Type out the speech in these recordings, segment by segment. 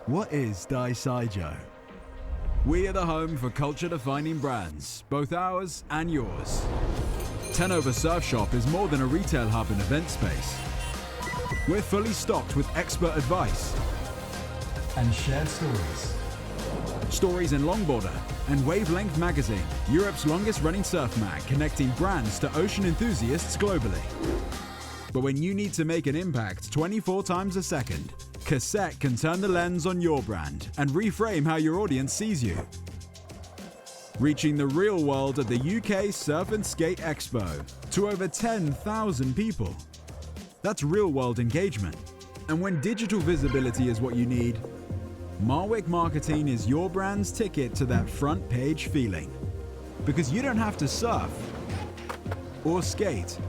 What is DYSUJO? We are the home for culture-defining brands, both ours and yours. 10 Over Surf Shop is more than a retail hub and event space. We're fully stocked with expert advice and shared stories. Stories in Longbottom and Wavelength Magazine, Europe's longest-running surf mag, connecting brands to ocean enthusiasts globally. But when you need to make an impact 24 times a second, Cassette can turn the lens on your brand and reframe how your audience sees you. Reaching the real world at the UK Surf and Skate Expo to over 10,000 people. That's real-world engagement. And when digital visibility is what you need, Marwick Marketing is your brand's ticket to that front page feeling. Because you don't have to surf or skate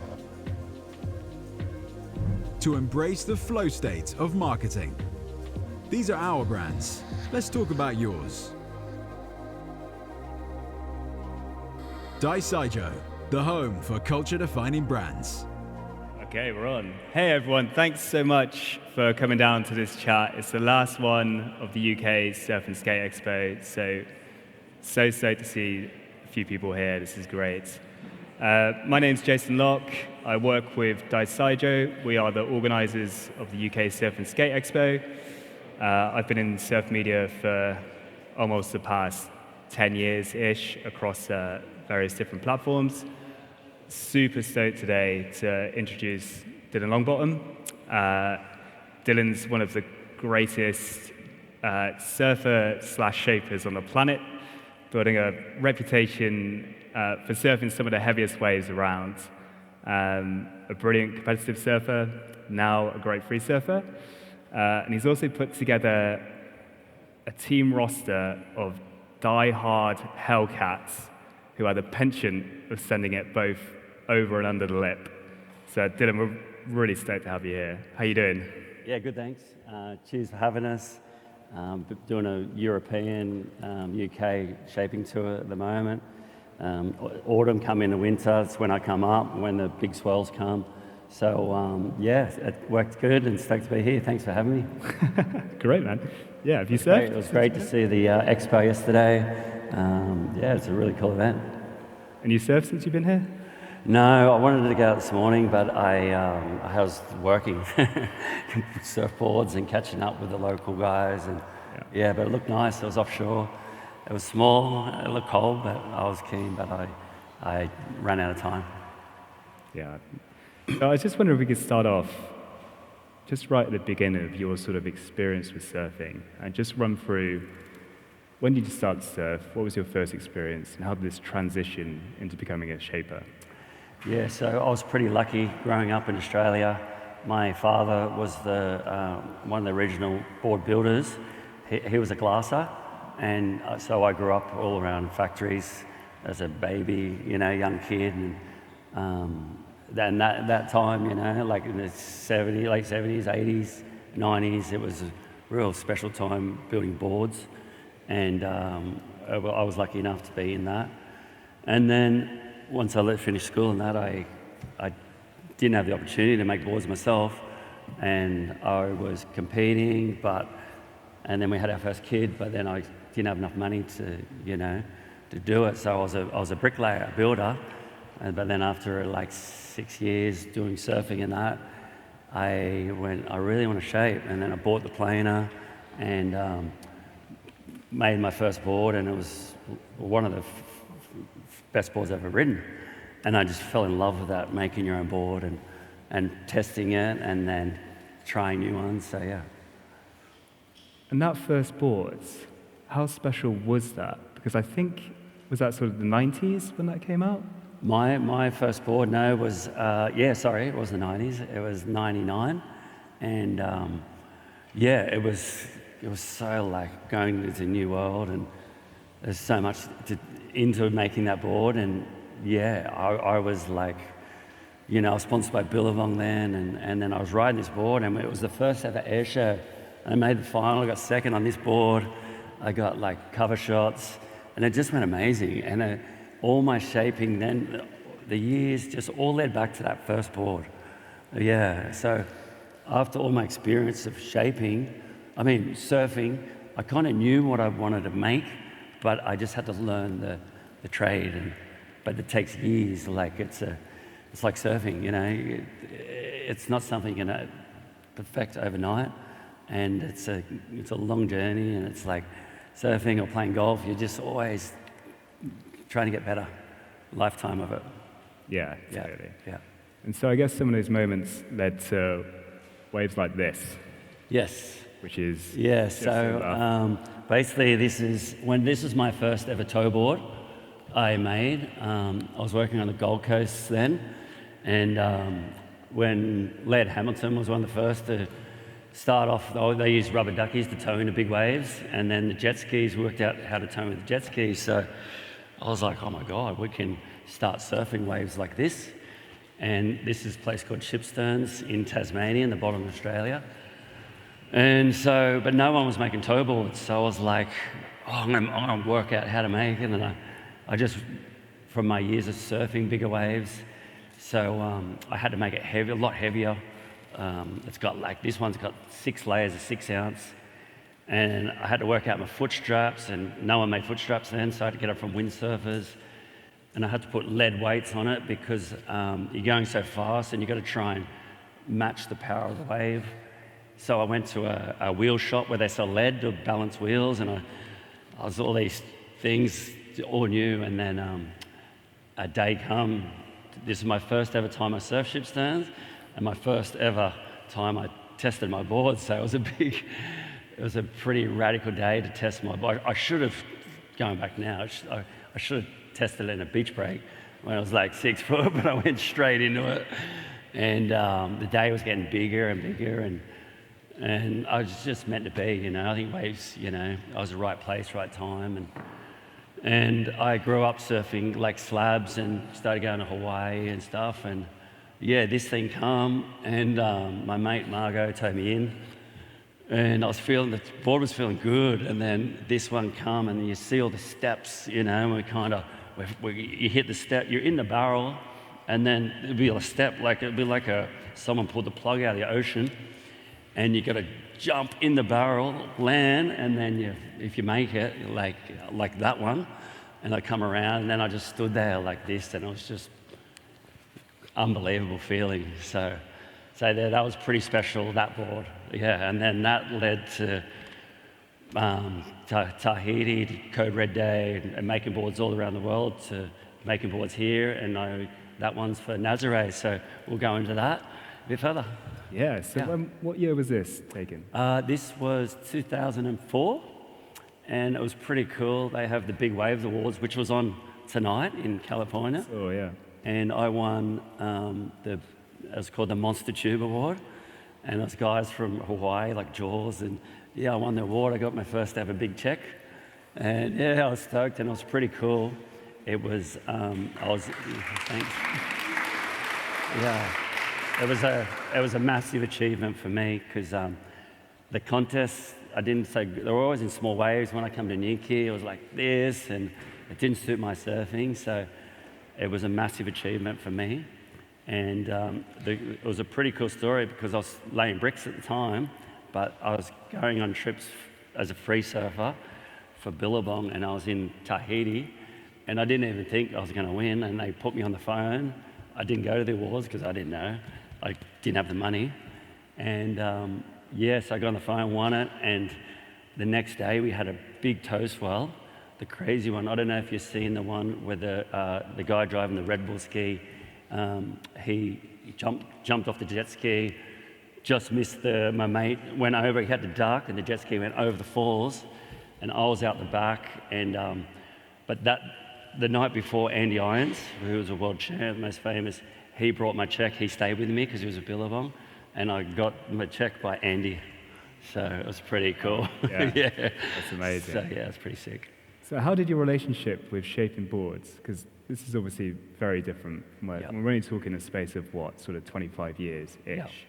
to embrace the flow state of marketing. These are our brands. Let's talk about yours. DYSUJO, the home for culture-defining brands. Okay, we're on. Hey everyone, thanks so much for coming down to this chat. It's the last one of the UK Surf and Skate Expo, so stoked to see a few people here. This is great. My name's Jason Locke. I work with DYSUJO. We are the organisers of the UK Surf and Skate Expo. I've been in surf media for almost the past 10 years-ish across various different platforms. Super stoked today to introduce Dylan Longbottom. Dylan's one of the greatest surfer/shapers on the planet, building a reputation for surfing some of the heaviest waves around. A brilliant competitive surfer, now a great free surfer. And he's also put together a team roster of die-hard Hellcats who had the penchant of sending it both over and under the lip. So Dylan, we're really stoked to have you here. How you doing? Yeah, good, thanks. Cheers for having us. Doing a European, UK shaping tour at the moment. Autumn come in the winter, it's when I come up, when the big swells come. So yeah, it worked good and stoked to be here. Thanks for having me. Great, man. Yeah, have you surfed? It was great to see the expo yesterday. Yeah, it's a really cool event. And you surfed since you've been here? No, I wanted to go out this morning, but I was working surfboards and catching up with the local guys. And yeah, but it looked nice. It was offshore. It was small. It looked cold, but I was keen. But I ran out of time. Yeah. So I just wonder if we could start off just right at the beginning of your sort of experience with surfing, and just run through when did you start to surf? What was your first experience, and how did this transition into becoming a shaper? Yeah, so I was pretty lucky growing up in Australia. My father was one of the original board builders. He was a glasser, and so I grew up all around factories as a baby, young kid. And then that time, like in the late 70s, 80s, 90s, it was a real special time building boards. And I was lucky enough to be in that. And then once I finished school and that, I didn't have the opportunity to make boards myself, and I was competing, and then we had our first kid, but then I didn't have enough money to do it, so I was a bricklayer, a builder, but then after like 6 years doing surfing and that, I really want to shape, and then I bought the planer and made my first board, and it was one of the best boards I've ever ridden. And I just fell in love with that, making your own board and testing it and then trying new ones, so yeah. And that first board, how special was that? Because I think, was that sort of the 90s when that came out? My first board, no, was, it was the 90s. It was 99. And it was so like going into a new world, and there's so much into making that board. And yeah, I was like, I was sponsored by Billabong then, and then I was riding this board, and it was the first ever air show. I made the final, I got second on this board. I got like cover shots, and it just went amazing. And all my shaping then, the years just all led back to that first board. Yeah, so after all my experience of shaping, I mean, surfing, I kind of knew what I wanted to make, but I just had to learn the trade. But it takes years. Like it's like surfing, you know. It's not something you're gonna perfect overnight, and it's a long journey. And it's like surfing or playing golf. You're just always trying to get better. Lifetime of it. Yeah, totally. Yeah. And so I guess some of those moments led to waves like this. Yes. Which is yeah. So basically, this is my first ever towboard I made. I was working on the Gold Coast then, and when Laird Hamilton was one of the first to start off, they used rubber duckies to tow into big waves, and then the jet skis worked out how to tow with the jet skis. So I was like, oh my God, we can start surfing waves like this. And this is a place called Shipsterns in Tasmania, in the bottom of Australia. And so, but no one was making towboards, so I was like, oh, I'm gonna work out how to make it. And I just, from my years of surfing bigger waves, so I had to make it heavy, a lot heavier. It's got like, this one's got 6 layers of 6 ounce. And I had to work out my foot straps, and no one made foot straps then, so I had to get it from windsurfers. And I had to put lead weights on it because you're going so fast and you've got to try and match the power of the wave. So I went to a wheel shop where they sell lead to balance wheels, and I was all these things all new. And then a day come, this is my first ever time I surfed Shipsterns, and my first ever time I tested my board. So it was a pretty radical day to test my board. I should have, going back now, I should have tested it in a beach break when I was like 6 foot, but I went straight into it. And the day was getting bigger and bigger, and I was just meant to be, you know. I think waves, you know, I was the right place, right time. And I grew up surfing like slabs and started going to Hawaii and stuff. And yeah, this thing come, and my mate Margot towed me in. And I was feeling, the board was feeling good, and then this one come, and you see all the steps, you know, and we kind of, you hit the step, you're in the barrel, and then it'd be a step, like it'd be like someone pulled the plug out of the ocean, and you got to jump in the barrel, land, and then if you make it, like that one, and I come around, and then I just stood there like this, and it was just unbelievable feeling. So that was pretty special, that board. Yeah, and then that led to Tahiti, to Code Red Day, and making boards all around the world, to making boards here, and that one's for Nazare, so we'll go into that a bit further. Yeah, so what year was this taken? This was 2004, and it was pretty cool. They have the Big Waves Awards, which was on tonight in California. Oh, yeah. And I won it was called the Monster Tube Award. And those guys from Hawaii, like Jaws, and yeah, I won the award. I got my first ever big check. And yeah, I was stoked, and it was pretty cool. It was, thanks. Yeah, it was a massive achievement for me, because the contests, I didn't say, they were always in small waves. When I come to Newquay, it was like this, and it didn't suit my surfing, so it was a massive achievement for me. And it was a pretty cool story, because I was laying bricks at the time, but I was going on trips as a free surfer for Billabong, and I was in Tahiti, and I didn't even think I was going to win, and they put me on the phone. I didn't go to the awards because I didn't know. I didn't have the money. And yes, I got on the phone, won it, and the next day we had a big tow swell, the crazy one. I don't know if you've seen the one where the guy driving the Red Bull ski, he jumped off the jet ski, just missed my mate, went over, he had to duck, and the jet ski went over the falls, and I was out the back. And but the night before, Andy Irons, who was a world champ, most famous, he brought my check. He stayed with me because he was a Billabong, and I got my check by Andy. So it was pretty cool. Yeah, yeah. That's amazing. So yeah, it's pretty sick. So how did your relationship with shaping boards, because this is obviously very different from where, we're only talking a space of what, sort of 25 years-ish,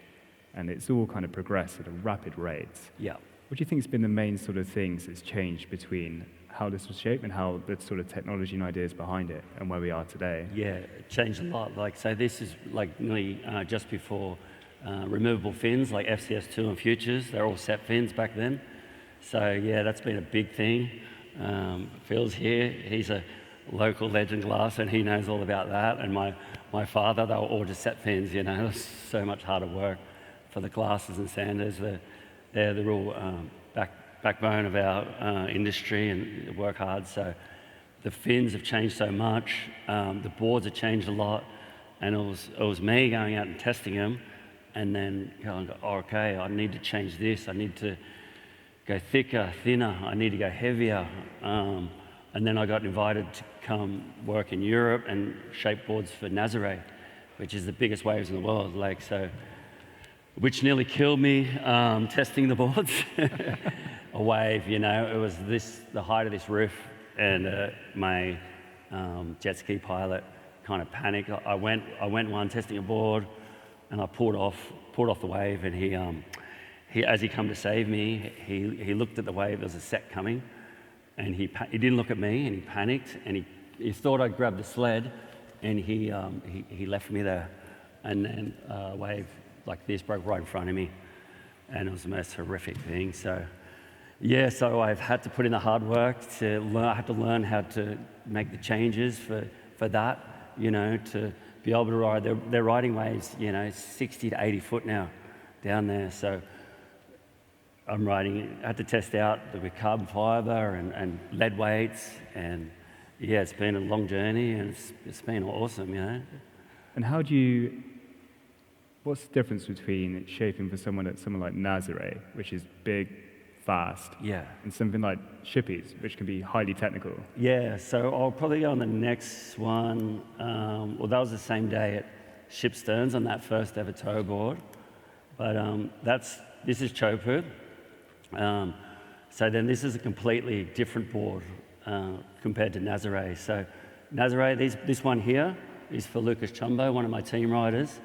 and it's all kind of progressed at a rapid rate. Yeah. What do you think has been the main sort of things that's changed between how this was shaped and how the sort of technology and ideas behind it and where we are today? Yeah, it changed a lot. Like, so this is like nearly just before removable fins like FCS2 and Futures. They're all set fins back then. So yeah, that's been a big thing. Phil's here, he's a local legend glasser and he knows all about that. And my father, they were all just set fins, you know. It was so much harder work for the glassers and sanders. They're the real backbone of our industry and work hard. So the fins have changed so much, the boards have changed a lot, and it was me going out and testing them and then going, oh, okay, I need to change this, I need to go thicker, thinner, I need to go heavier. And then I got invited to come work in Europe and shape boards for Nazare, which is the biggest waves in the world, like, so, which nearly killed me testing the boards. A wave, you know, it was the height of this roof, and my jet ski pilot kind of panicked. I went one testing a board, and I pulled off the wave, and he as he come to save me, he looked at the wave. There was a set coming, and he didn't look at me, and he panicked, and he thought I'd grabbed the sled, and he left me there, and then a wave like this broke right in front of me, and it was the most horrific thing. So yeah, so I've had to put in the hard work to learn. I had to learn how to make the changes for that, you know, to be able to ride. They're riding waves, you know, 60 to 80 foot now down there. So I had to test out the carbon fiber and lead weights, and yeah, it's been a long journey, and it's been awesome, you know. And what's the difference between shaping for someone like Nazare, which is big, fast, yeah, and something like Shippies, which can be highly technical? Yeah, so I'll probably go on the next one. Well, that was the same day at Ship Stearns on that first ever tow board, but this is Chopu. So then this is a completely different board compared to Nazare. So Nazare, this one here is for Lucas Chumbo, one of my team riders.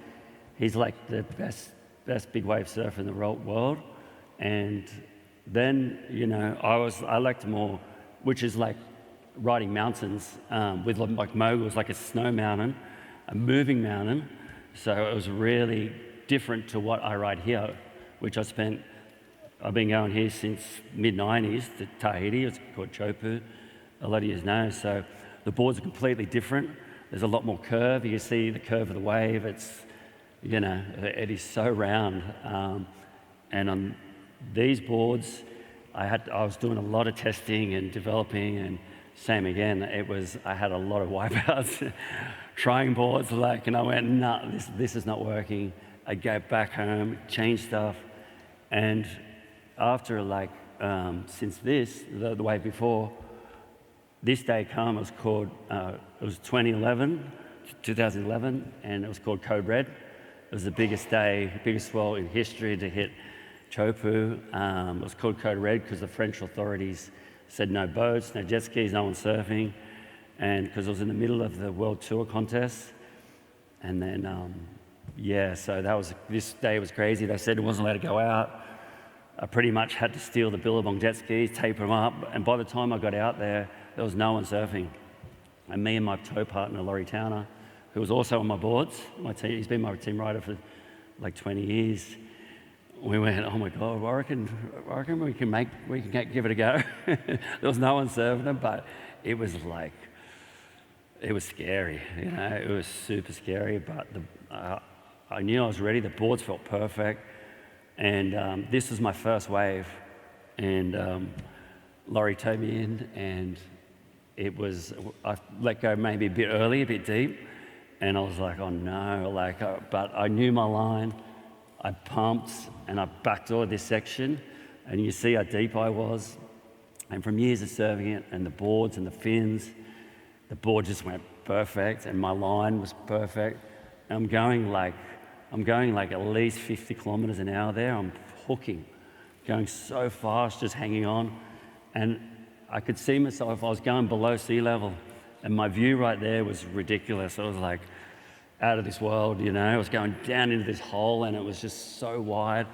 He's like the best big wave surfer in the world. And then, you know, I liked more, which is like riding mountains with like moguls, like a snow mountain, a moving mountain. So it was really different to what I ride here, which I've been going here since mid-90s to Tahiti. It's called Chopu, a lot of you know. So the boards are completely different. There's a lot more curve. You can see the curve of the wave. It's, you know, it is so round. And on these boards, I was doing a lot of testing and developing, and same again. I had a lot of wipeouts, trying boards, like, and I went, nah, this is not working. I go back home, change stuff, and after since the wave before, this day come, it was called, it was 2011, and it was called Code Red. It was the biggest swell in history to hit Chopu. It was called Code Red because the French authorities said no boats, no jet skis, no one surfing, and because it was in the middle of the World Tour contest. And then, yeah, so this day was crazy. They said it wasn't allowed to go out. I pretty much had to steal the Billabong jet skis, tape them up, and by the time I got out there was no one surfing. And me and my tow partner, Laurie Towner, who was also on my boards, he's been my team rider for like 20 years, we went, oh my God, I reckon we can give it a go. There was no one surfing them, but it was scary, you know, it was super scary, but I knew I was ready. The boards felt perfect. And this was my first wave, and Laurie towed me in, and I let go maybe a bit early, a bit deep, and I was like, oh no, but I knew my line. I pumped, and I backdoored this section, and you see how deep I was. And from years of surfing it, and the boards and the fins, the board just went perfect, and my line was perfect. And I'm going like at least 50 kilometers an hour there. I'm hooking, going so fast, just hanging on. And I could see myself, I was going below sea level, and my view right there was ridiculous. I was like out of this world, you know. I was going down into this hole, and it was just so wide,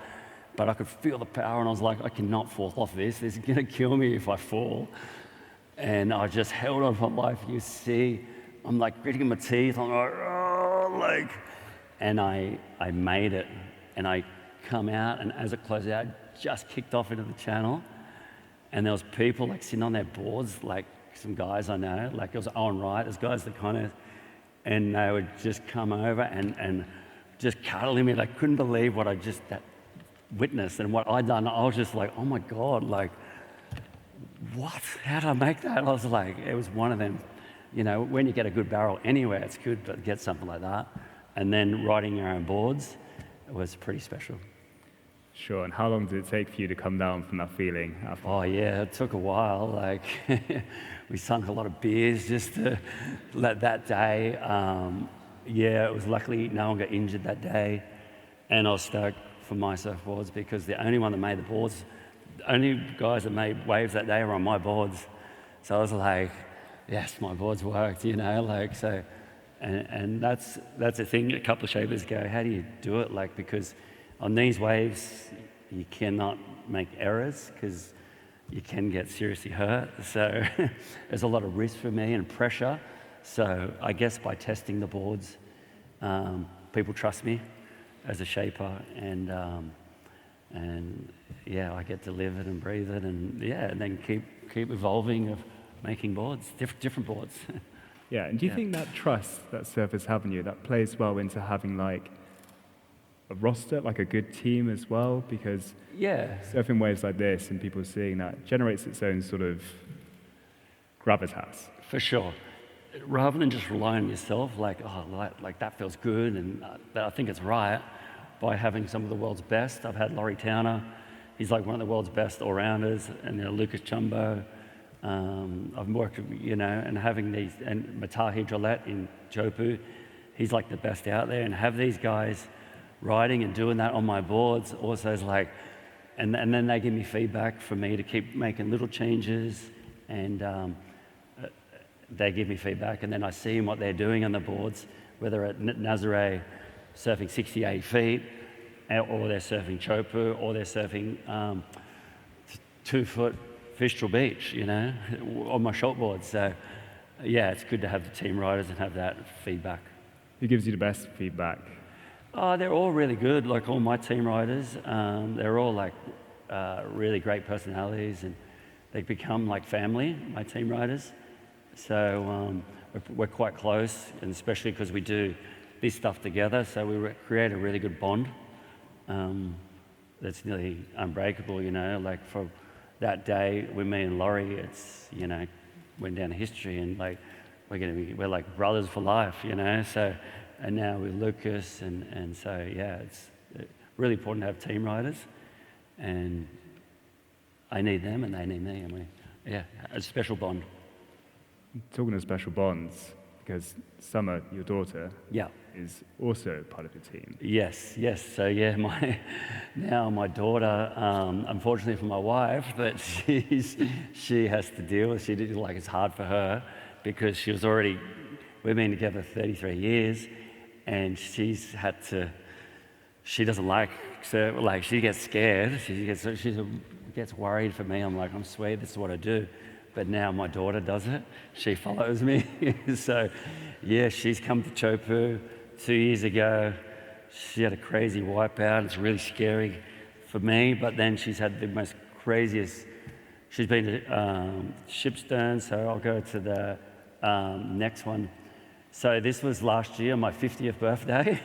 but I could feel the power, and I was like, I cannot fall off this. This is gonna kill me if I fall. And I just held on for life. You see, I'm like gritting my teeth. I'm like, oh, and I made it. and I come out, and as it closed out, just kicked off into the channel, and there was people like sitting on their boards, like some guys I know, like it was Owen Wright, there's guys that kind of, and they would just come over and just cuddling me. They couldn't believe what I just witnessed and what I'd done. I was just like, oh my God, like, what? How did I make that? I was like, it was one of them. You know, when you get a good barrel anywhere, it's good to get something like that. And then riding your own boards, it was pretty special. Sure, and how long did it take for you to come down from that feeling? Oh yeah, it took a while. Like, we sunk a lot of beers just to let that day. Yeah, it was luckily no one got injured that day. And I was stoked for my surfboards because the only one that made the boards, the only guys that made waves that day were on my boards. So I was like, yes, my boards worked, you know, like, so, and that's the thing. A couple of shapers go, how do you do it? Like, because on these waves, you cannot make errors because you can get seriously hurt. So there's a lot of risk for me and pressure. So I guess by testing the boards, people trust me as a shaper, and yeah, I get to live it and breathe it, and yeah, and then keep evolving of making boards, different boards. Yeah, and do you think that trust that surfers have in you, that plays well into having like a roster, like a good team as well? Because yeah, surfing waves like this and people seeing that generates its own sort of gravitas. for sure. Rather than just relying on yourself, like, oh, like that feels good, and I think it's right, by having some of the world's best. I've had Laurie Towner, he's like one of the world's best all-rounders, and Lucas Chumbo. I've worked, you know, and having these, and Matahi Drollet in Jopu, he's like the best out there, and have these guys riding and doing that on my boards also is like, and then they give me feedback for me to keep making little changes, and they give me feedback, and then I see what they're doing on the boards, whether at Nazare surfing 68 feet, or they're surfing Chopu, or they're surfing 2-foot Fistral Beach, you know, on my shortboard. So yeah, it's good to have the team riders and have that feedback. Who gives you the best feedback? Oh, they're all really good. Like all my team riders, they're all like really great personalities, and they become like family, my team riders. So we're quite close, and especially because we do this stuff together, so we create a really good bond that's nearly unbreakable, you know. Like for that day with me and Laurie, it's, you know, went down to history, and like we're like brothers for life, you know. So, and now with Lucas, and so yeah, it's really important to have team riders, and I need them and they need me, and yeah, a special bond. Talking of special bonds, because Summer, your daughter, Yeah. is also part of the team. Yes. So yeah, my daughter, unfortunately for my wife, but she has to deal with. Like it's hard for her because we've been together 33 years, and she doesn't like surf. Like she gets scared. She gets worried for me. I'm like, I'm sweet. This is what I do. But now my daughter does it. She follows me. So, yeah, she's come to Chopu 2 years ago. She had a crazy wipeout. It's really scary for me. But then she's had the most craziest. She's been to Shipstern, so I'll go to the next one. So this was last year, my 50th birthday.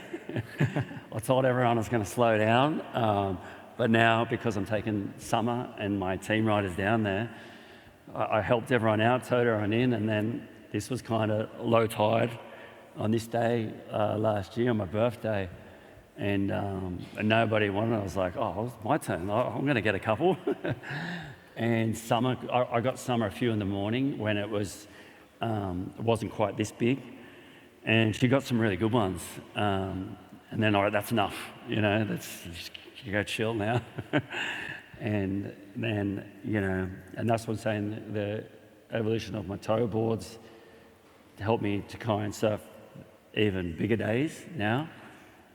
I told everyone I was going to slow down. But now, because I'm taking Summer and my team riders down there, I helped everyone out, towed everyone in, and then this was kind of low tide on this day last year on my birthday, and nobody wanted it. I was like, oh, it's my turn. I'm going to get a couple. And Summer, I got Summer a few in the morning when it wasn't quite this big, and she got some really good ones. And then, all right, that's enough. You know, you go chill now. And then, you know, and that's what I'm saying, the evolution of my tow boards helped me to kind of surf even bigger days now.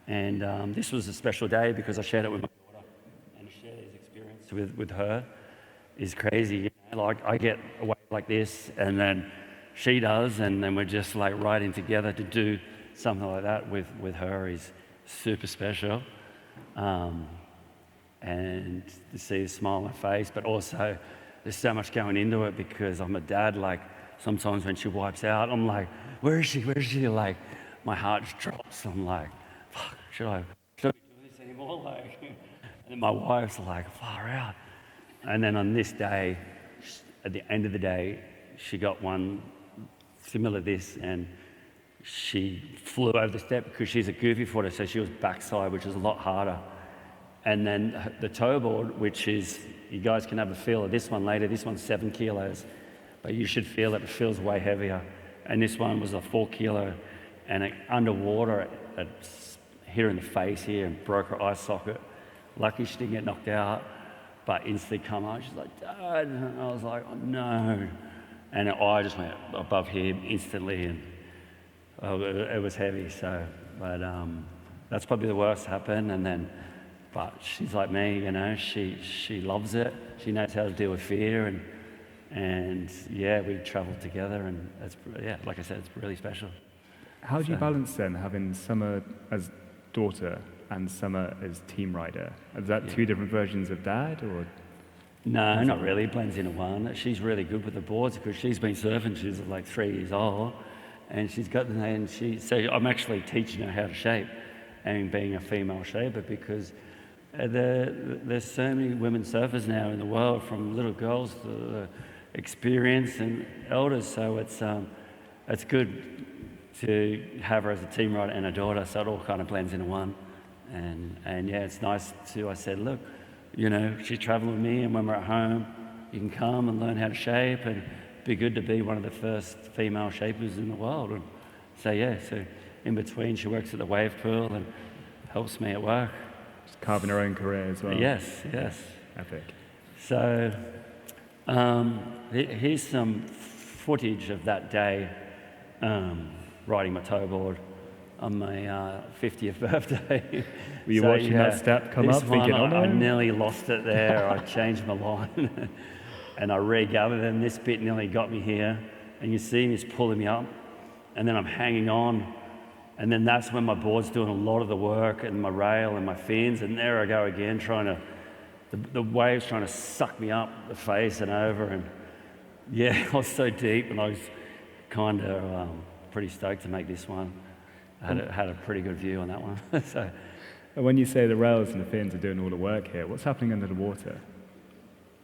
And this was a special day because I shared it with my daughter, and to share these experiences with her is crazy. You know, like I get away like this, and then she does, and then we're just like riding together to do something like that with her is super special. And to see the smile on my face, but also there's so much going into it because I'm a dad. Like sometimes when she wipes out, I'm like, where is she? Where is she? Like my heart just drops. I'm like, fuck, should I be doing this anymore? Like, and then my wife's like, far out. And then on this day, at the end of the day, she got one similar to this, and she flew over the step because she's a goofy footer, so she was backside, which is a lot harder. And then the toe board, which is, you guys can have a feel of this one later. This one's 7 kilos, but you should feel it. It feels way heavier. And this one was a 4 kilo, and underwater, it hit her in the face here and broke her eye socket. Lucky she didn't get knocked out, but instantly come out. She's like, Dad. And I was like, oh no. And her eye just went above here instantly, and it was heavy. So, but that's probably the worst happened. And then, but she's like me, you know, she loves it. She knows how to deal with fear, and yeah, we traveled together, and it's, yeah, like I said, it's really special. How do you balance then having Summer as daughter and Summer as team rider? Is that two different versions of Dad, or? No, not really. It blends into one. She's really good with the boards because she's been surfing. She's like 3 years old, and she's got so I'm actually teaching her how to shape, and being a female shaper because there's so many women surfers now in the world, from little girls to experienced and elders. So it's good to have her as a team rider and a daughter, so it all kind of blends into one. And yeah, it's nice too. I said, look, you know, she's traveling with me, and when we're at home, you can come and learn how to shape, and be good to be one of the first female shapers in the world. And so yeah, so in between, she works at the wave pool and helps me at work. Just carving her own career as well. Yes. Epic. So here's some footage of that day riding my toe board on my 50th birthday. Were you watching that step come up, thinking, oh no? I nearly lost it there. I changed my line and I regathered, and this bit nearly got me here. And you see me just pulling me up, and then I'm hanging on. And then that's when my board's doing a lot of the work, and my rail and my fins, and there I go again, the waves trying to suck me up the face and over. And yeah, I was so deep, and I was kind of pretty stoked to make this one. I had a pretty good view on that one. So, and when you say the rails and the fins are doing all the work here, what's happening under the water?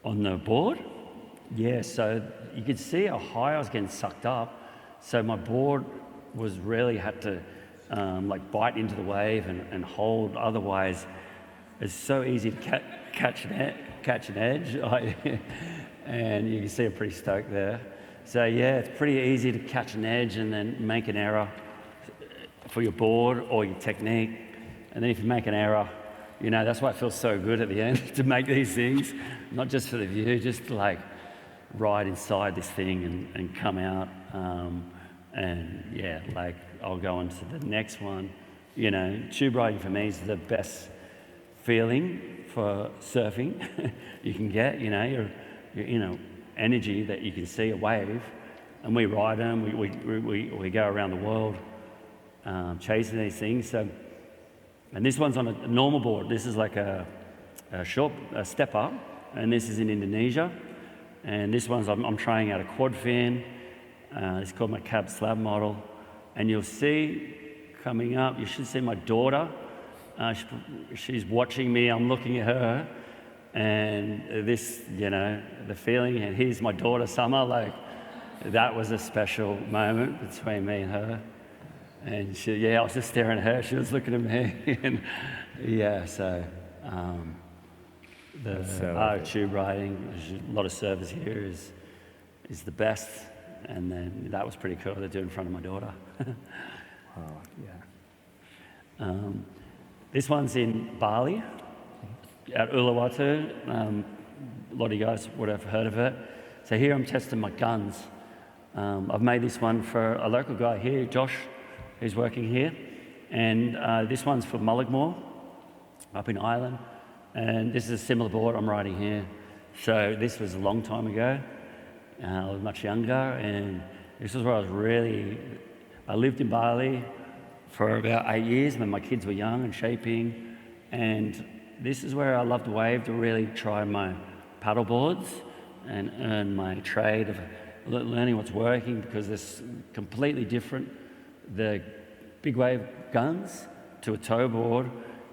On the board? Yeah, so you could see how high I was getting sucked up. So my board was really had to like bite into the wave and hold. Otherwise, it's so easy to catch an edge. And you can see I'm pretty stoked there. So yeah, it's pretty easy to catch an edge and then make an error for your board or your technique. And then if you make an error, you know, that's why it feels so good at the end to make these things, not just for the view, just to like ride inside this thing and come out. And yeah, like I'll go on to the next one. You know, tube riding for me is the best feeling for surfing you can get. You know, your energy that you can see a wave, and we ride them. We go around the world chasing these things. So, and this one's on a normal board. This is like a short step up, and this is in Indonesia. And this one's I'm trying out a quad fin. It's called my cab slab model, and you'll see coming up. You should see my daughter. She's watching me. I'm looking at her, and this, you know, the feeling. And here's my daughter, Summer. Like that was a special moment between me and her. And I was just staring at her. She was looking at me, and yeah. So the tube riding, there's a lot of surfers here, is the best. And then that was pretty cool to do in front of my daughter. Oh, yeah. This one's in Bali, at Uluwatu. A lot of you guys would have heard of it. So here I'm testing my guns. I've made this one for a local guy here, Josh, who's working here. And this one's for Mullaghmore, up in Ireland. And this is a similar board I'm riding here. So this was a long time ago. I was much younger, and this is where I lived in Bali for about 8 years when my kids were young and shaping, And this is where I love the wave to really try my paddle boards and earn my trade of learning what's working, because it's completely different. The big wave guns to a tow board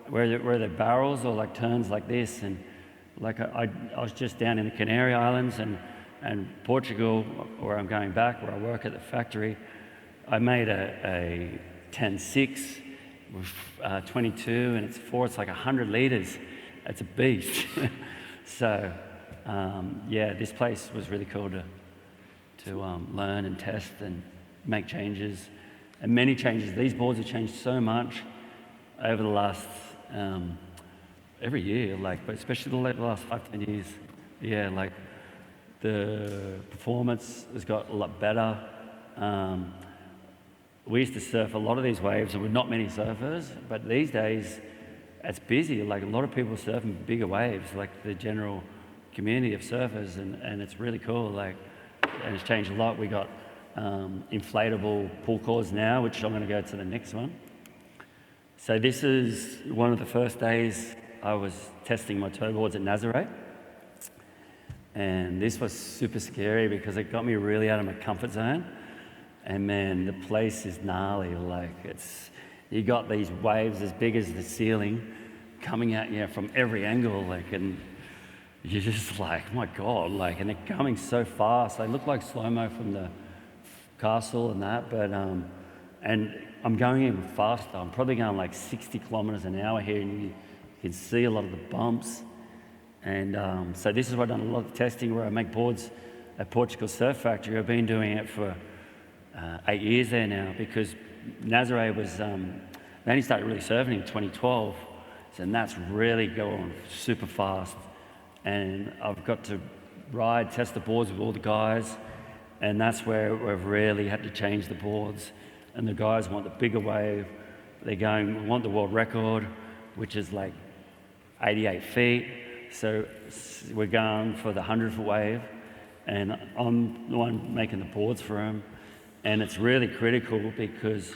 where the barrels or like turns like this, and like I was just down in the Canary Islands and Portugal, where I'm going back, where I work at the factory. I made a 10.6 with 22, and it's like 100 litres. It's a beast. So yeah, this place was really cool to learn and test and make changes, and many changes. These boards have changed so much over the last every year, like, but especially the last 5-10 years. Yeah, like the performance has got a lot better. We used to surf a lot of these waves, and with not many surfers, but these days it's busy. Like a lot of people surfing bigger waves, like the general community of surfers, and it's really cool. Like, and it's changed a lot. We got inflatable pull cords now, which I'm going to go to the next one. So this is one of the first days I was testing my tow boards at Nazaré. And this was super scary because it got me really out of my comfort zone. And man, the place is gnarly. Like, you got these waves as big as the ceiling coming at you from every angle, like, and you're just like, my God, like, and they're coming so fast. They look like slow-mo from the castle and that, but, and I'm going even faster. I'm probably going like 60 kilometers an hour here, and you can see a lot of the bumps. And so this is where I've done a lot of testing, where I make boards at Portugal Surf Factory. I've been doing it for 8 years there now, because Nazaré was, they only started really surfing in 2012, and that's really going super fast. And I've got to test the boards with all the guys, and that's where we've really had to change the boards. And the guys want the bigger wave. We want the world record, which is like 88 feet. So we're going for the 100-foot wave, and I'm the one making the boards for them. And it's really critical because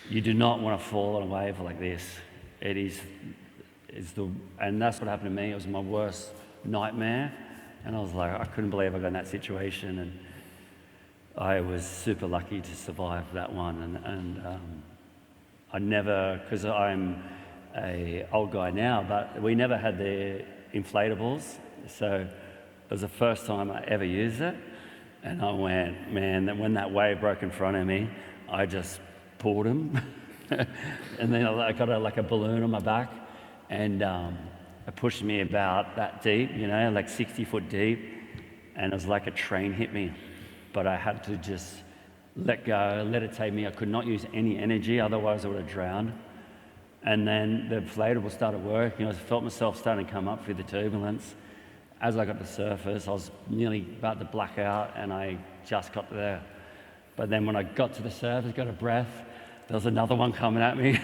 you do not want to fall on a wave like this. And that's what happened to me. It was my worst nightmare. And I was like, I couldn't believe I got in that situation. And I was super lucky to survive that one. And I never, because I'm an old guy now, but we never had the inflatables. So it was the first time I ever used it. And I went, man, when that wave broke in front of me, I just pulled him. And then I got like a balloon on my back, and it pushed me about that deep, like 60 foot deep. And it was like a train hit me. But I had to just let go, let it take me. I could not use any energy, otherwise I would have drowned. And then the inflatable started working. I felt myself starting to come up through the turbulence. As I got to the surface, I was nearly about to black out, and I just got there. But then when I got to the surface, got a breath, there was another one coming at me.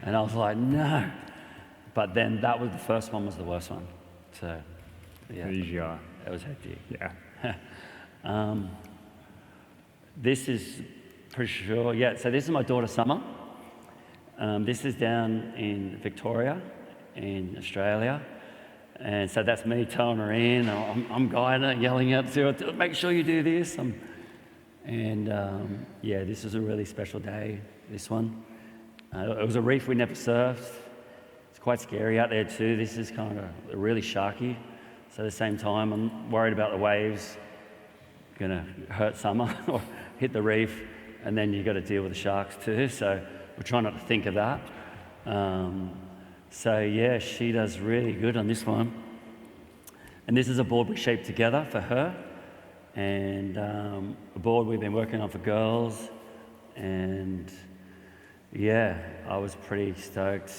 And I was like, no. But then the first one was the worst one. So, yeah. There you are. It was hectic. Yeah. This is pretty sure, yeah, so this is my daughter Summer. This is down in Victoria, in Australia. And so that's me towing her in. I'm guiding her, yelling at her, make sure you do this. Yeah, this is a really special day, this one. It was a reef we never surfed. It's quite scary out there too. This is kind of really sharky. So at the same time, I'm worried about the waves gonna hurt Summer or hit the reef, and then you've got to deal with the sharks too. So we're trying not to think of that. So yeah, she does really good on this one. And this is a board we shaped together for her, and a board we've been working on for girls. And yeah, I was pretty stoked.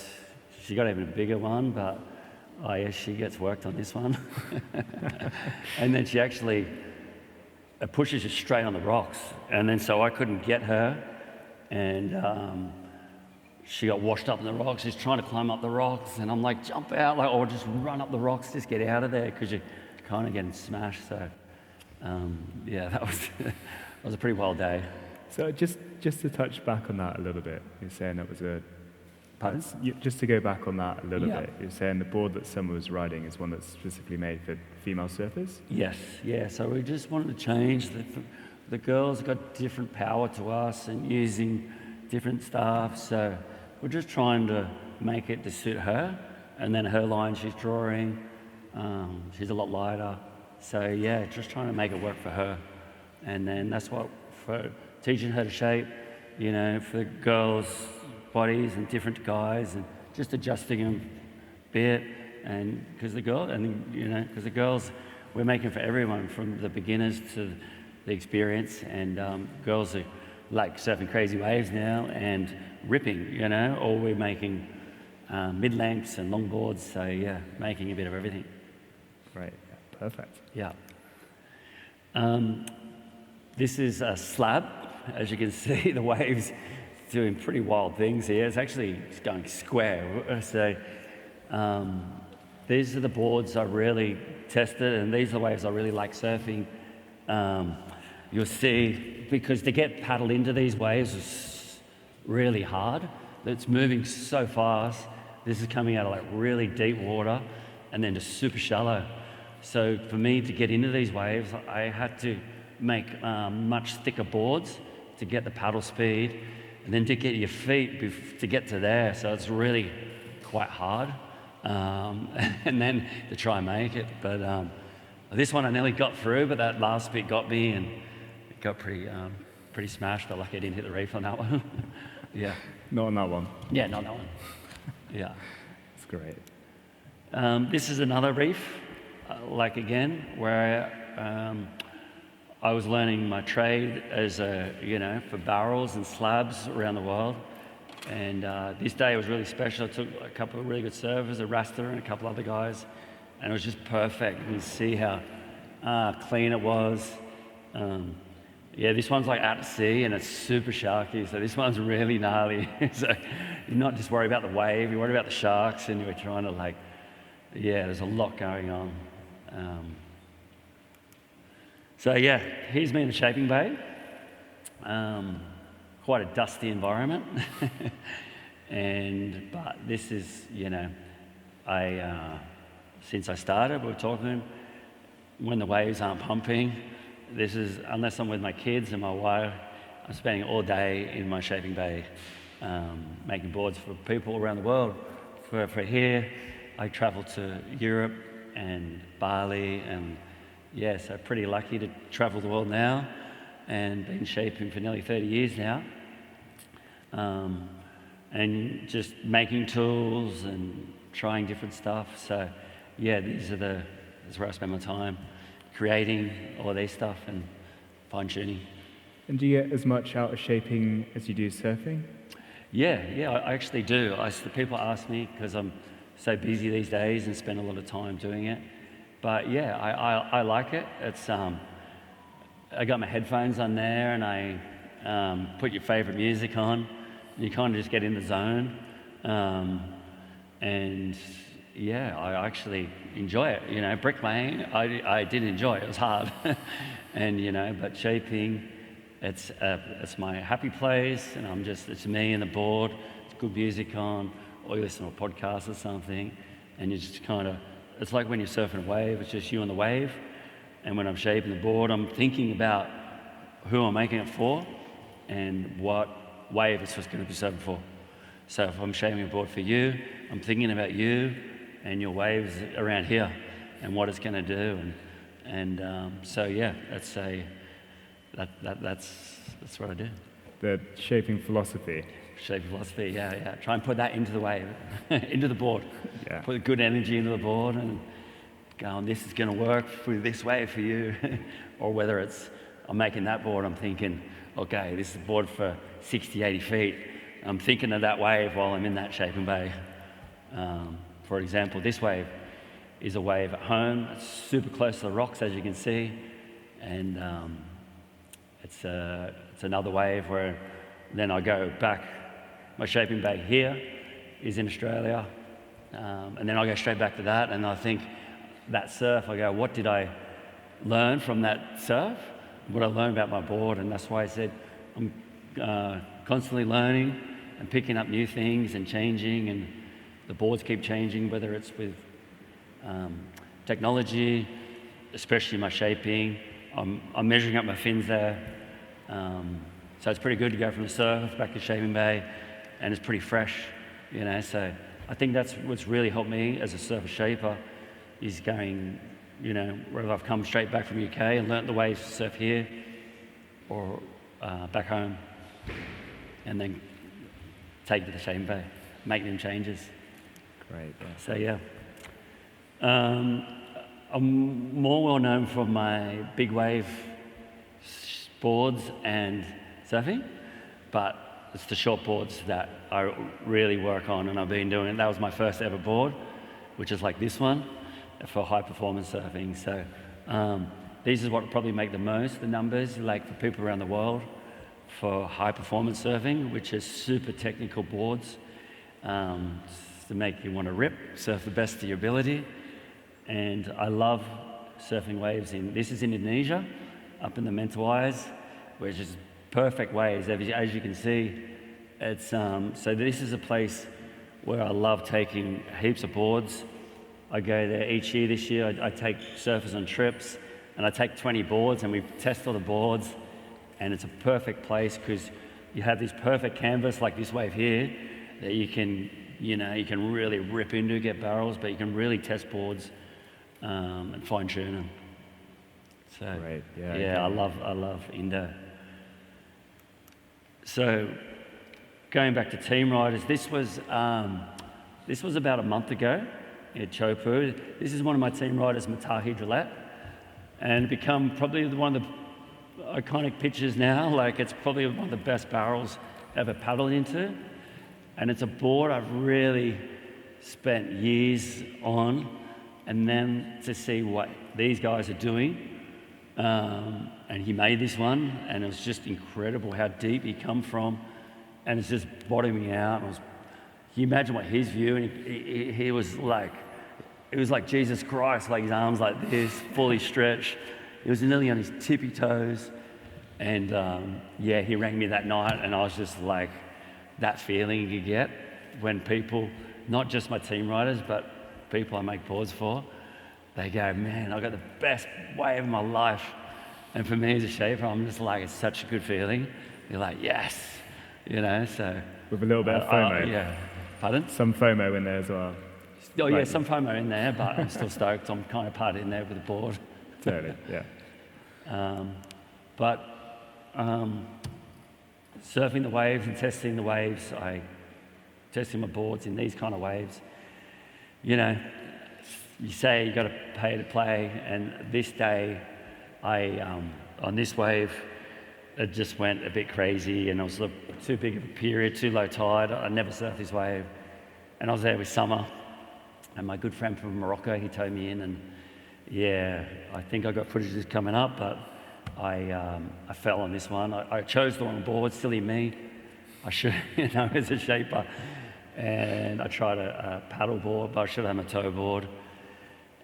She got even a bigger one, but oh yeah, she gets worked on this one. And then she actually pushes you straight on the rocks. And then so I couldn't get her, and she got washed up in the rocks. She's trying to climb up the rocks, and I'm like, jump out, like, or just run up the rocks, just get out of there, because you're kind of getting smashed. So yeah, that was a pretty wild day. So just to touch back on that a little bit, you're saying that was a Pardon? Just to go back on that a little Yeah. bit, you're saying the board that Summer was riding is one that's specifically made for female surfers? Yes, yeah. So we just wanted to change the girls got different power to us and using different stuff. So we're just trying to make it to suit her. And then her line she's drawing, she's a lot lighter. So yeah, just trying to make it work for her. And then that's what for teaching her to shape, you know, for the girls' bodies and different guys, and just adjusting them a bit. And because the girls, we're making for everyone from the beginners to the experience. And girls are like surfing crazy waves now and ripping, you know, or we're making mid-lengths and longboards. So yeah, making a bit of everything. Right, yeah, perfect. Yeah. This is a slab. As you can see, the waves doing pretty wild things here. It's actually going square. So these are the boards I really tested, and these are the waves I really like surfing. You'll see, because to get paddled into these waves is really hard. It's moving so fast. This is coming out of like really deep water and then just super shallow. So for me to get into these waves, I had to make much thicker boards to get the paddle speed, and then to get your feet to get to there. So it's really quite hard. And then to try and make it. But this one I nearly got through, but that last bit got me, and it got pretty smashed. But lucky I didn't hit the reef on that one. Yeah. Not on that one. Yeah, not that one. Yeah. That's great. This is another reef, like again, where I was learning my trade as for barrels and slabs around the world. And this day was really special. I took a couple of really good surfers, a Rasta and a couple other guys, and it was just perfect. You can see how clean it was. This one's like out to sea and it's super sharky, so this one's really gnarly. So you're not just worried about the wave, you're worried about the sharks, and you're trying to there's a lot going on. Here's me in the shaping bay. Quite a dusty environment. But this is, since I started, we were talking, when the waves aren't pumping, this is, unless I'm with my kids and my wife, I'm spending all day in my shaping bay, making boards for people around the world. For here, I travel to Europe and Bali, and so pretty lucky to travel the world now, and been shaping for nearly 30 years now. And just making tools and trying different stuff. So that's where I spend my time, creating all this stuff and fine-tuning. And do you get as much out of shaping as you do surfing? Yeah, I actually do. People ask me, because I'm so busy these days and spend a lot of time doing it. But I like it. It's I got my headphones on there, and I put your favorite music on. You kind of just get in the zone, I actually enjoy it. Bricklaying, I did enjoy it. It was hard, but shaping, it's my happy place, and it's me and the board. It's good music on, or you listen to a podcast or something, and you just kind of. It's like when you're surfing a wave. It's just you and the wave. And when I'm shaping the board, I'm thinking about who I'm making it for and what wave it's going to be surfing for. So if I'm shaping a board for you, I'm thinking about you and your waves around here and what it's going to do. That's what I do. The shaping philosophy. Shaping philosophy, Try and put that into the wave, into the board. Yeah. Put good energy into the board and go, this is going to work for this wave for you. Or whether it's, I'm making that board, I'm thinking, okay, this is a board for 60, 80 feet. I'm thinking of that wave while I'm in that shaping bay. For example, this wave is a wave at home. It's super close to the rocks, as you can see. And it's another wave where then I go back. My shaping bay here is in Australia. And then I go straight back to that, and I think that surf, I go, what did I learn from that surf? What I learned about my board, and that's why I said I'm constantly learning and picking up new things and changing, and the boards keep changing, whether it's with technology, especially my shaping. I'm measuring up my fins there. So it's pretty good to go from the surf back to shaping bay, and it's pretty fresh, you know. So I think that's what's really helped me as a surfer shaper, is going, you know, whether I've come straight back from UK and learnt the waves to surf here, or back home, and then take it to the shaping bay, make them changes. Great. Yeah. So yeah. I'm more well known for my big wave boards and surfing, but it's the short boards that I really work on, and I've been doing it. That was my first ever board, which is like this one, for high performance surfing. So these is what probably make the most, the numbers, like for people around the world, for high performance surfing, which is super technical boards, to make you want to rip, surf the best of your ability. And I love surfing waves this is Indonesia, up in the Mentawais, which is perfect waves, as you can see. It's, so this is a place where I love taking heaps of boards. I go there each year. This year I take surfers on trips, and I take 20 boards, and we test all the boards, and it's a perfect place because you have this perfect canvas like this wave here that you can, you know, you can really rip into, get barrels, but you can really test boards and fine tune them. So Great. yeah, I love Indo. So going back to team riders, this was about a month ago at Chopu. This is one of my team riders, Matahi Gillette, and become probably one of the iconic pictures now. Like, it's probably one of the best barrels ever paddled into, and it's a board I've really spent years on. And then to see what these guys are doing, and he made this one, and it was just incredible how deep he come from, and it's just bottoming out. Can you imagine what his view? And he was like, it was like Jesus Christ, like his arms like this, fully stretched. He was nearly on his tippy toes, and yeah, he rang me that night, and I was just like, that feeling you get when people, not just my team riders, but people I make boards for, they go, man, I got the best wave of my life. And for me as a shaper, I'm just like, it's such a good feeling. You're like, yes, you know. So with a little bit of FOMO. Yeah. Pardon? Some FOMO in there as well. Oh yeah, some FOMO in there, but I'm still stoked. I'm kind of part in there with the board. Totally. Yeah. Surfing the waves and testing the waves, testing my boards in these kind of waves. You know, you say you got to pay to play, and this day, on this wave, it just went a bit crazy, and it was too big of a period, too low tide. I never surfed this wave, and I was there with Summer, and my good friend from Morocco, he towed me in, and yeah, I think I got footage that's coming up, but I fell on this one. I chose the wrong board, silly me. I should, you know, as a shaper. And I tried a paddle board, but I should have had my tow board.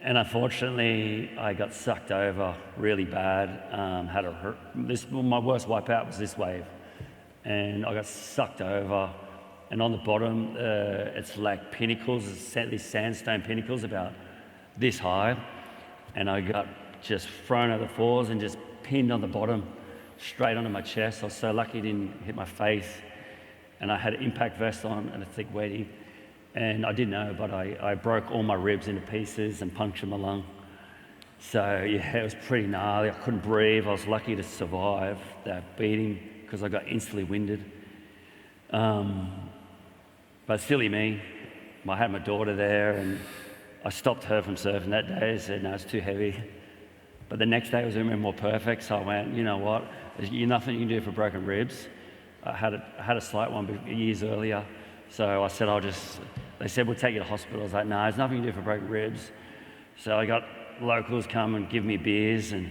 And unfortunately, I got sucked over really bad. My worst wipeout was this wave. And I got sucked over. And on the bottom, it's like pinnacles, these sandstone pinnacles about this high. And I got just thrown over the falls and just pinned on the bottom, straight onto my chest. I was so lucky it didn't hit my face. And I had an impact vest on and a thick waddy. And I didn't know, but I broke all my ribs into pieces and punctured my lung. So yeah, it was pretty gnarly. I couldn't breathe. I was lucky to survive that beating because I got instantly winded. But silly me, I had my daughter there, and I stopped her from surfing that day. I said, no, it's too heavy. But the next day it was even more perfect, so I went, you know what, there's nothing you can do for broken ribs. I had a slight one years earlier, so I said, they said, we'll take you to hospital. I was like, no, there's nothing you can do for broken ribs. So I got locals come and give me beers and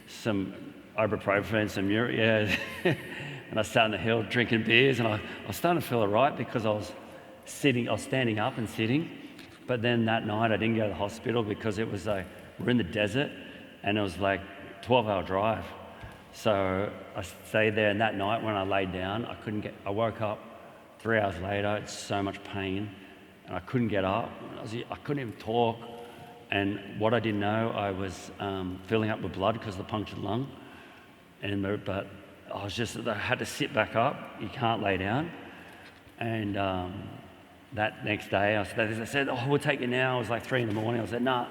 some ibuprofen, some urea, and I sat on the hill drinking beers, and I was starting to feel all right because I was standing up and sitting. But then that night I didn't go to the hospital because it was we're in the desert, and it was like 12-hour drive. So I stayed there, and that night when I laid down, I woke up 3 hours later, it's so much pain, and I couldn't get up. I couldn't even talk. And what I didn't know, I was filling up with blood because of the punctured lung. But I had to sit back up. You can't lay down. And that next day, I said, oh, we'll take you now. It was like 3 in the morning. I said, nah,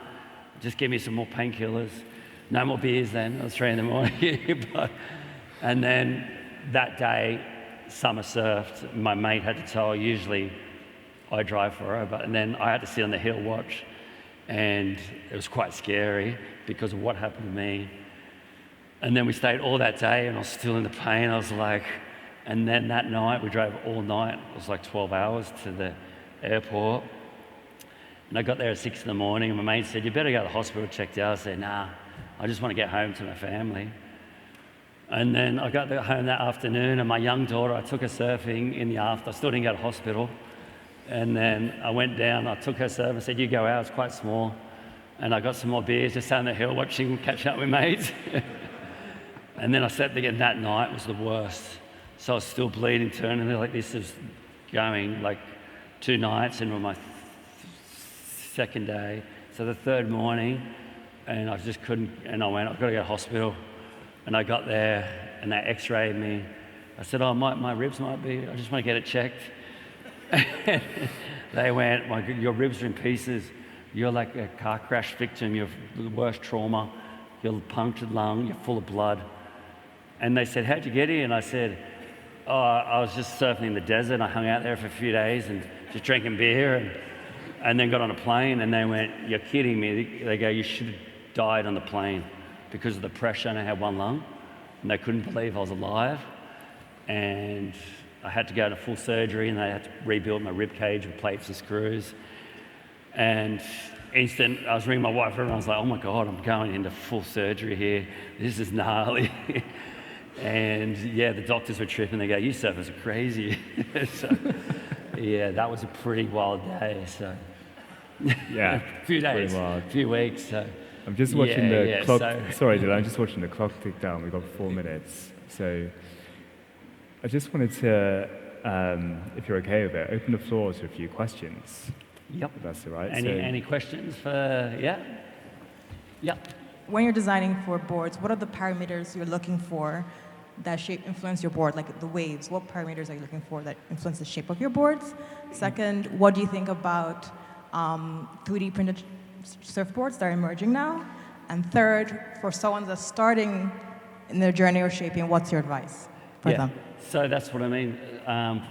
just give me some more painkillers. No more beers then. It was 3 in the morning. And then that day, summer surfed. My mate had to tell, usually I drive for her, and then I had to sit on the hill watch. And it was quite scary because of what happened to me. And then we stayed all that day, and I was still in the pain. I was like, and then that night, we drove all night. It was like 12 hours to the airport. And I got there at 6 in the morning, and my mate said, you better go to the hospital, checked out. I said, nah, I just want to get home to my family. And then I got home that afternoon, and my young daughter, I took her surfing in the afternoon. I still didn't go to hospital. And then I went down, I took her surf and said, you go out, it's quite small. And I got some more beers, just sat on the hill watching, catching up with mates. And then I slept again that night. It was the worst. So I was still bleeding internally, like this is going like 2 nights, and on my second day. So the third morning, and I just couldn't, and I went, I've got to go to hospital. And I got there, and they x-rayed me. I said, oh, my ribs might be, I just want to get it checked. They went, your ribs are in pieces. You're like a car crash victim. You're the worst trauma. You're punctured lung. You're full of blood. And they said, how'd you get here? And I said, oh, I was just surfing in the desert. I hung out there for a few days and just drinking beer and then got on a plane. And they went, you're kidding me. They go, you should have died on the plane because of the pressure, and I had 1 lung. And they couldn't believe I was alive. And I had to go to full surgery, and they had to rebuild my rib cage with plates and screws. And I was ringing my wife, and I was like, oh my God, I'm going into full surgery here. This is gnarly. And yeah, the doctors were tripping. They go, you surfers are crazy. So yeah, that was a pretty wild day. So yeah, a few days, a few weeks. So I'm just watching the clock. Sorry, Dylan, I'm just watching the clock tick down. We've got 4 minutes. So I just wanted to, if you're okay with it, open the floor to a few questions. Yep. If that's all right. Any questions for, Yep. When you're designing for boards, what are the parameters you're looking for that influence your board, like the waves? What parameters are you looking for that influence the shape of your boards? Second, what do you think about 3D printed surfboards that are emerging now? And third, for someone that's starting in their journey or shaping, what's your advice for them? So that's what I mean.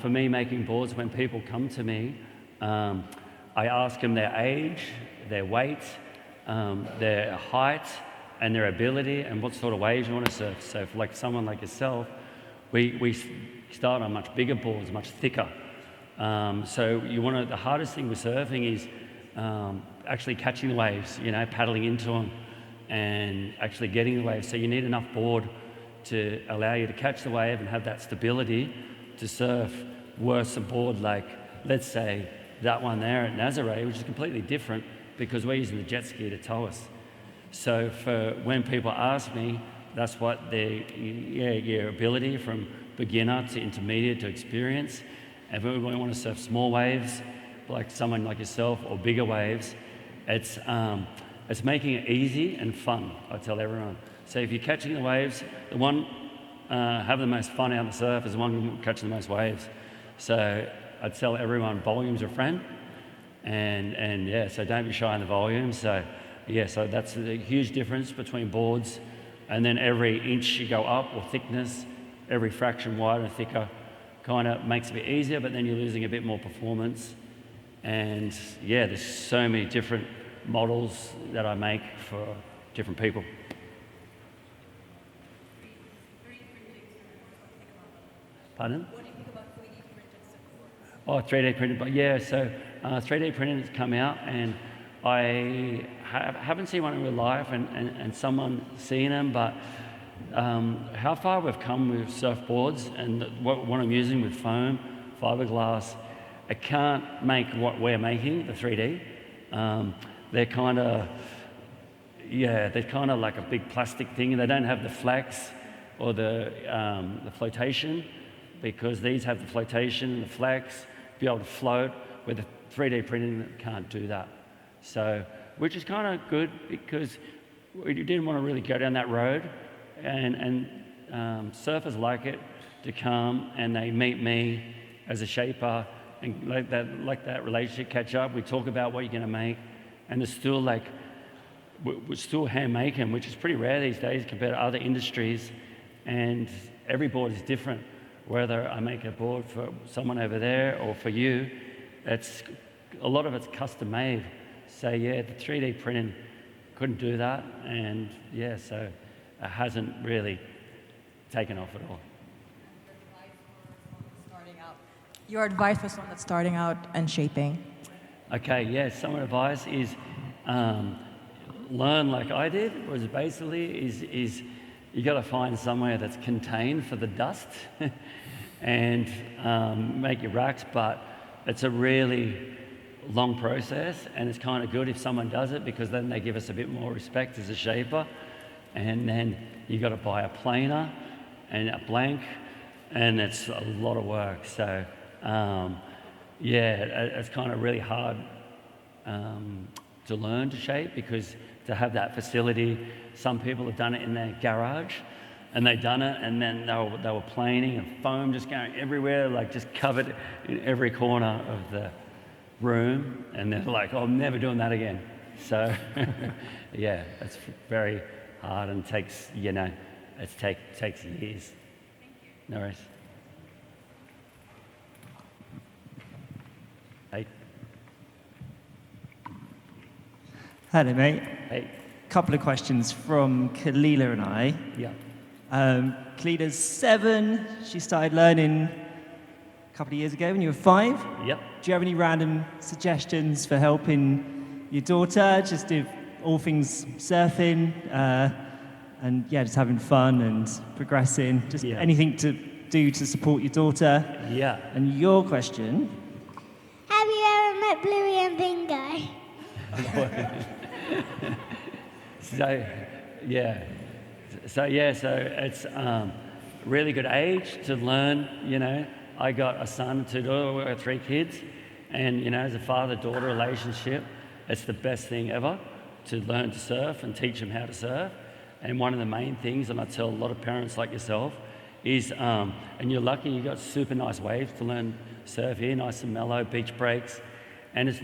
For me, making boards, when people come to me, I ask them their age, their weight, their height, and their ability, and what sort of waves you want to surf. So for like someone like yourself, we start on much bigger boards, much thicker. So the hardest thing with surfing is actually catching the waves, paddling into them and actually getting the waves. So you need enough board to allow you to catch the wave and have that stability to surf. Worse a board like, let's say, that one there at Nazare, which is completely different because we're using the jet ski to tow us. So for when people ask me, that's what your ability from beginner to intermediate to experience. If we want to surf small waves, like someone like yourself, or bigger waves, it's making it easy and fun, I tell everyone. So if you're catching the waves, the one having the most fun out of the surf is the one catching the most waves. So I tell everyone, volume's your friend, and so don't be shy in the volume. So so that's a huge difference between boards, and then every inch you go up, or thickness, every fraction wider and thicker, kind of makes it a bit easier, but then you're losing a bit more performance. And there's so many different models that I make for different people. Pardon? What do you think about 3D printed surfboards? 3D printed, but so 3D printing has come out, and I haven't seen one in real life, and someone seen them, but how far we've come with surfboards and what I'm using with foam, fiberglass, I can't make what we're making, the 3D. They're kind of like a big plastic thing. They don't have the flex or the flotation, because these have the flotation and the flex, be able to float, where the 3D printing can't do that. So, which is kind of good because we didn't want to really go down that road, and surfers like it to come and they meet me as a shaper and let that relationship catch up. We talk about what you're going to make, and there's still like, we're still hand making, which is pretty rare these days compared to other industries, and every board is different. Whether I make a board for someone over there or for you, it's a lot of it's custom made. So yeah, the 3D printing couldn't do that, and yeah, so it hasn't really taken off at all. Your advice for someone that's starting out and shaping? Okay, yeah, some advice is learn like I did, was basically is you got to find somewhere that's contained for the dust and make your racks, but it's a really long process, and it's kind of good if someone does it because then they give us a bit more respect as a shaper. And then you got to buy a planer and a blank, and it's a lot of work. So yeah, it's kind of really hard to learn to shape, because to have that facility, some people have done it in their garage, and they've done it, and then they were planing and foam just going everywhere, like just covered in every corner of the room, and they're like, oh, I'm never doing that again. So yeah, it's very hard and takes, you know, takes years. No worries. Hey. Hello, mate. Hey. Couple of questions from Kalila and I. Yeah. Kalila's 7. She started learning a couple of years ago when you were 5. Yep. Do you have any random suggestions for helping your daughter just do all things surfing and yeah, just having fun and progressing? Just anything to do to support your daughter? Yeah. And your question? Have you ever met Bluey and Bingo? So it's really good age to learn, you know. I got a son and 2 daughters, we got 3 kids, and you know, as a father-daughter relationship, it's the best thing ever to learn to surf and teach them how to surf. And one of the main things, and I tell a lot of parents like yourself, is, and you're lucky you got super nice waves to learn surf here, nice and mellow, beach breaks, and it's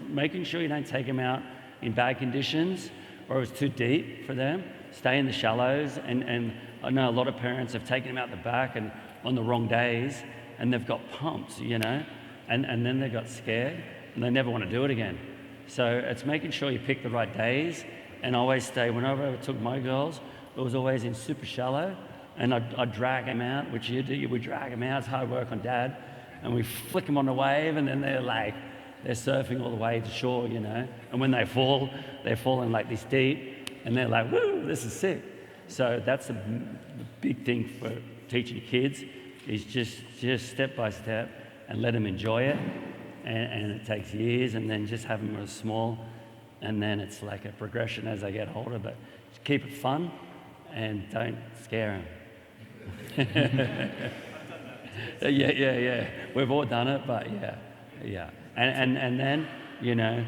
making sure you don't take them out in bad conditions or it's too deep for them. Stay in the shallows, and I know a lot of parents have taken them out the back and on the wrong days, and they've got pumps, you know, and then they got scared and they never want to do it again. So it's making sure you pick the right days, and I always stay, whenever I took my girls, it was always in super shallow, and I'd drag them out, which you do, we drag them out, it's hard work on Dad, and we flick them on the wave, and then they're surfing all the way to shore, you know, and when they fall, they're falling like this deep, and they're like, woo, this is sick. So that's the big thing for teaching kids, is just step by step and let them enjoy it, and it takes years, and then just have them as small, and then it's like a progression as they get older, but just keep it fun and don't scare them. Yeah. We've all done it, but yeah. And then, you know,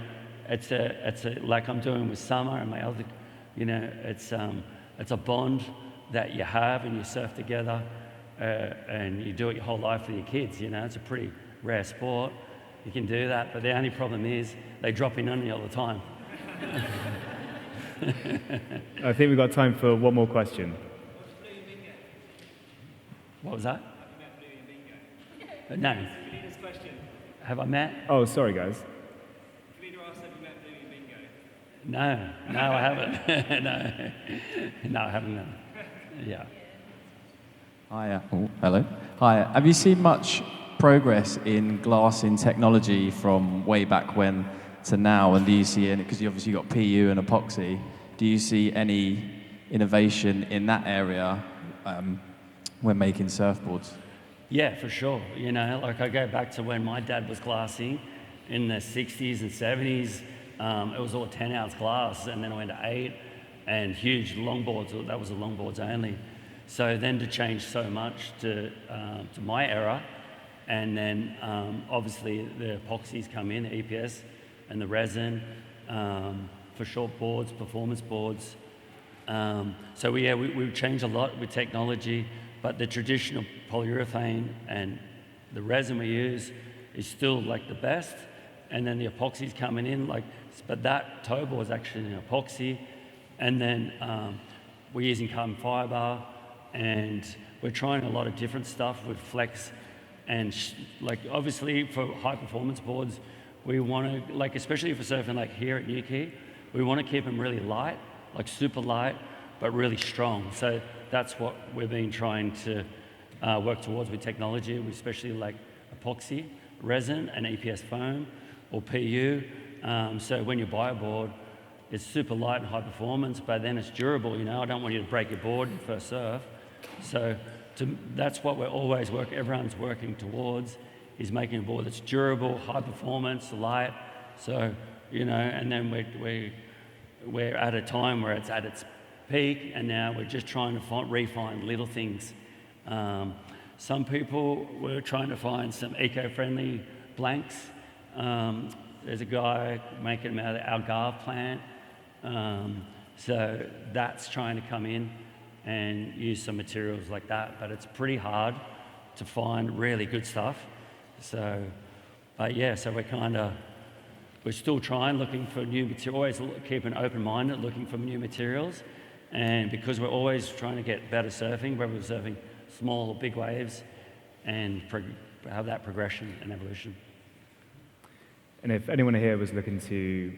it's a like I'm doing with Summer and my other, you know, it's a bond that you have, and you surf together, and you do it your whole life with your kids. You know, it's a pretty rare sport. You can do that, but the only problem is they drop in on you all the time. I think we've got time for one more question. What was that? No. Have I met? Oh, sorry, guys. No, I haven't. No, I haven't. No. Yeah. Hi. Hello. Hi. Have you seen much progress in glassing technology from way back when to now? And do you see any, because you obviously got PU and epoxy, do you see any innovation in that area when making surfboards? Yeah, for sure. You know, like I go back to when my dad was glassing in the 60s and 70s. It was all 10-ounce glass, and then I went to 8, and huge longboards. That was the longboards only. So then to change so much to my era, and then obviously the epoxies come in, the EPS and the resin for short boards, performance boards. So we've changed a lot with technology, but the traditional polyurethane and the resin we use is still like the best. And then the epoxy's coming in, but that toe board is actually an epoxy. And then we're using carbon fiber, and we're trying a lot of different stuff with flex. And obviously for high performance boards, we want to, especially for surfing here at Newquay, we want to keep them really light, super light, but really strong. So that's what we've been trying to work towards with technology, especially epoxy, resin, and EPS foam, or PU. So when you buy a board, it's super light and high performance, but then it's durable. I don't want you to break your board in first surf. So that's what everyone's working towards, is making a board that's durable, high performance, light. So, and then we're at a time where it's at its peak, and now we're just trying to refine little things. Some people were trying to find some eco-friendly blanks. There's a guy making them out of the Algarve plant. So that's trying to come in and use some materials like that, but it's pretty hard to find really good stuff. So, so we're still looking for new material, always keeping open-minded, looking for new materials. And because we're always trying to get better surfing, whether we're surfing small or big waves, and have that progression and evolution. And if anyone here was looking to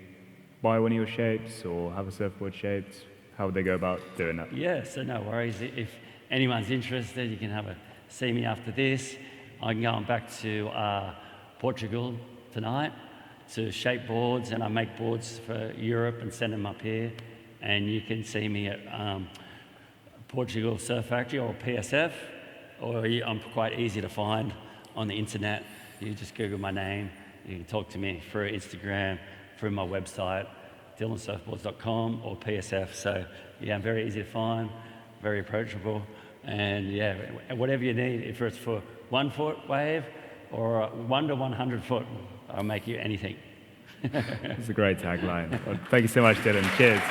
buy one of your shapes or have a surfboard shaped, how would they go about doing that? Yeah, so no worries. If anyone's interested, you can see me after this. I'm going back to Portugal tonight to shape boards, and I make boards for Europe and send them up here. And you can see me at Portugal Surf Factory, or PSF, or I'm quite easy to find on the internet. You just Google my name. You can talk to me through Instagram, through my website, dylansurfboards.com or PSF. So yeah, I'm very easy to find, very approachable, and yeah, whatever you need, if it's for 1 foot wave or 1 to 100 foot, I'll make you anything. It's a great tagline. Well, thank you so much, Dylan. Cheers.